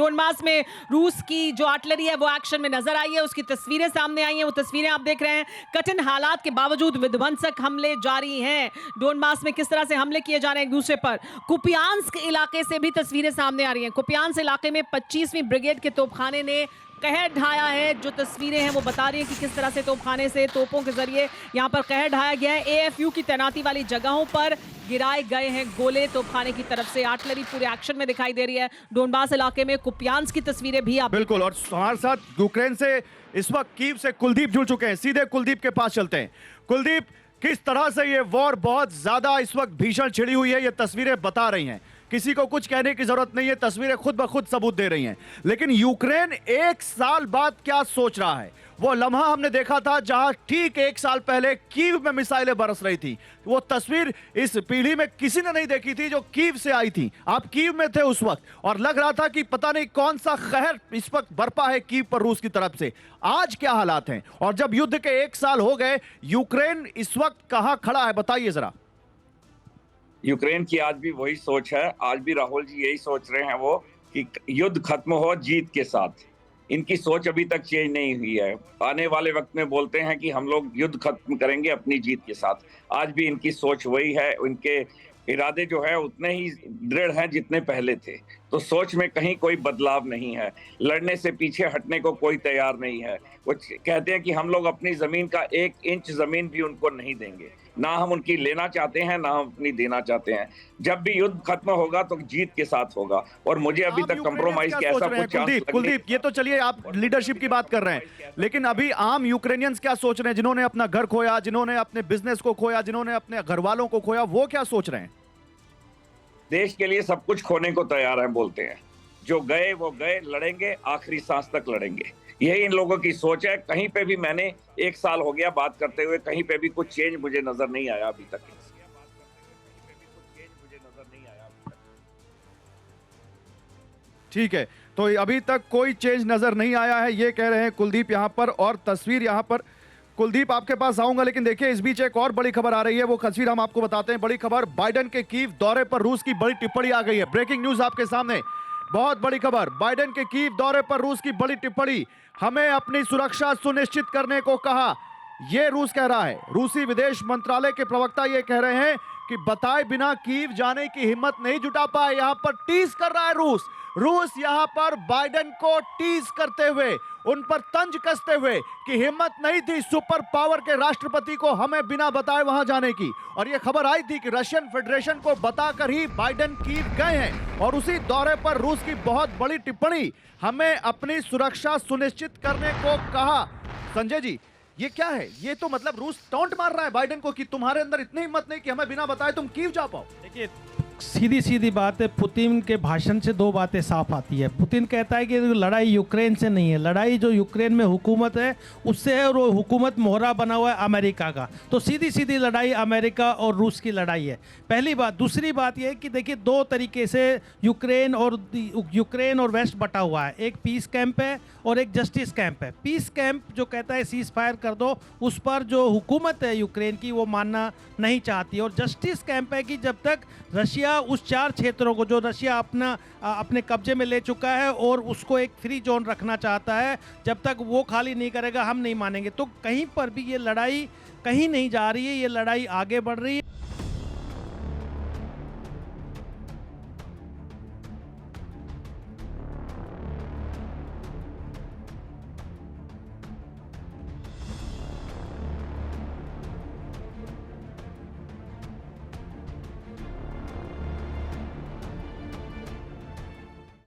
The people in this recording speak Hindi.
डोनबास में रूस की जो आर्टिलरी है वो एक्शन में नजर आई है, उसकी तस्वीरें सामने आई हैं। वो तस्वीरें आप देख रहे हैं। कठिन हालात के बावजूद विध्वंसक हमले जारी हैं। डोनबास में किस तरह से हमले किए जा रहे हैं एक दूसरे पर। कुपियांस्क इलाके से भी तस्वीरें सामने आ रही हैं। कुपियांस्क इलाके में 25वीं ब्रिगेड के तोपखाने ने कहर ढाया है। जो तस्वीरें हैं वो बता रही हैं कि किस तरह से तोपखाने से तोपों के जरिए यहां पर कहर ढाया गया है। एएफयू की तैनाती वाली जगहों पर गिराए गए हैं गोले तोपखाने की तरफ से। आर्टिलरी पूरे एक्शन में दिखाई दे रही है। डोनबास इलाके में कुपियांस्क की तस्वीरें भी आप बिल्कुल। और हमारे साथ यूक्रेन से इस वक्त कीव से कुलदीप जुड़ चुके हैं। सीधे कुलदीप के पास चलते हैं। कुलदीप, किस तरह से ये वॉर बहुत ज्यादा इस वक्त भीषण छिड़ी हुई है, ये तस्वीरें बता रही हैं। किसी को कुछ कहने की जरूरत नहीं है, तस्वीरें खुद ब खुद सबूत दे रही हैं। लेकिन यूक्रेन एक साल बाद क्या सोच रहा है? वो लम्हा हमने देखा था जहां ठीक एक साल पहले कीव में मिसाइलें बरस रही थी। वो तस्वीर इस पीढ़ी में किसी ने नहीं देखी थी जो कीव से आई थी। आप कीव में थे उस वक्त और लग रहा था कि पता नहीं कौन सा कहर इस वक्त बरपा है कीव पर रूस की तरफ से। आज क्या हालात हैं? और जब युद्ध के एक साल हो गए, यूक्रेन इस वक्त कहां खड़ा है, बताइए जरा। यूक्रेन की आज भी वही सोच है। आज भी राहुल जी यही सोच रहे हैं वो कि युद्ध खत्म हो जीत के साथ। इनकी सोच अभी तक चेंज नहीं हुई है। आने वाले वक्त में बोलते हैं कि हम लोग युद्ध खत्म करेंगे अपनी जीत के साथ। आज भी इनकी सोच वही है। इनके इरादे जो है उतने ही दृढ़ हैं जितने पहले थे। तो सोच में कहीं कोई बदलाव नहीं है। लड़ने से पीछे हटने को कोई तैयार नहीं है। वो कहते हैं कि हम लोग अपनी जमीन का 1 इंच जमीन भी उनको नहीं देंगे। ना हम उनकी लेना चाहते हैं, ना हम अपनी देना चाहते हैं। जब भी युद्ध खत्म होगा तो जीत के साथ होगा। और मुझे अभी तक कंप्रोमाइज के ऐसा कुछ चांस कुलदीप, ये तो चलिए आप लीडरशिप की बात कर रहे हैं, लेकिन अभी आम यूक्रेनियंस क्या सोच रहे हैं? जिन्होंने अपना घर खोया, जिन्होंने अपने बिजनेस को खोया, जिन्होंने अपने घर वालों को खोया, वो क्या सोच रहे हैं? देश के लिए सब कुछ खोने को तैयार है बोलते हैं। जो गए वो गए, लड़ेंगे, आखिरी सांस तक लड़ेंगे। यही इन लोगों की सोच है। कहीं पे भी मैंने 1 साल हो गया बात करते हुए, कहीं पे भी कुछ चेंज मुझे नजर नहीं आया अभी तक। ठीक है, तो अभी तक कोई चेंज नजर नहीं आया है, ये कह रहे हैं कुलदीप यहां पर। और तस्वीर यहां पर, कुलदीप आपके पास आऊंगा, लेकिन देखिए इस बीच एक और बड़ी खबर आ रही है। वो तस्वीर हम आपको बताते हैं। बड़ी खबर, बाइडेन के कीव दौरे पर रूस की बड़ी टिप्पणी आ गई है। ब्रेकिंग न्यूज आपके सामने, बहुत बड़ी खबर। बाइडेन के कीव दौरे पर रूस की बड़ी टिप्पणी। हमें अपनी सुरक्षा सुनिश्चित करने को कहा, यह रूस कह रहा है। रूसी विदेश मंत्रालय के प्रवक्ता ये कह रहे हैं कि बताए बिना कीव जाने की हिम्मत नहीं जुटा पाए। यहां पर टीज कर रहा है रूस यहां पर बाइडेन को टीज करते हुए, उन पर तंज कसते हुए कि हिम्मत नहीं थी सुपर पावर के राष्ट्रपति को हमें बिना बताए वहां जाने की। और यह खबर आई थी कि रशियन फेडरेशन को बताकर ही बाइडेन कीव गए हैं। और उसी दौरे पर रूस की बहुत बड़ी टिप्पणी, हमें अपनी सुरक्षा सुनिश्चित करने को कहा। संजय जी, ये क्या है? ये तो मतलब रूस टॉन्ट मार रहा है बाइडेन को कि तुम्हारे अंदर इतनी हिम्मत नहीं कि हमें बिना बताए तुम कीव जा पाओ। देखिए, सीधी सीधी बात है। पुतिन के भाषण से 2 बातें साफ आती है। पुतिन कहता है कि लड़ाई यूक्रेन से नहीं है, लड़ाई जो यूक्रेन में हुकूमत है उससे है, और वो हुकूमत मोहरा बना हुआ है अमेरिका का। तो सीधी सीधी लड़ाई अमेरिका और रूस की लड़ाई है, पहली बात। दूसरी बात यह है कि देखिए 2 तरीके से यूक्रेन और वेस्ट बटा हुआ है। एक पीस कैंप है और एक जस्टिस कैंप है। पीस कैंप जो कहता है सीज फायर कर दो, उस पर जो हुकूमत है यूक्रेन की वो मानना नहीं चाहती। और जस्टिस कैंप है कि जब तक रशिया उस 4 क्षेत्रों को जो रशिया अपने कब्जे में ले चुका है और उसको एक फ्री जोन रखना चाहता है, जब तक वो खाली नहीं करेगा हम नहीं मानेंगे। तो कहीं पर भी ये लड़ाई कहीं नहीं जा रही है, ये लड़ाई आगे बढ़ रही है।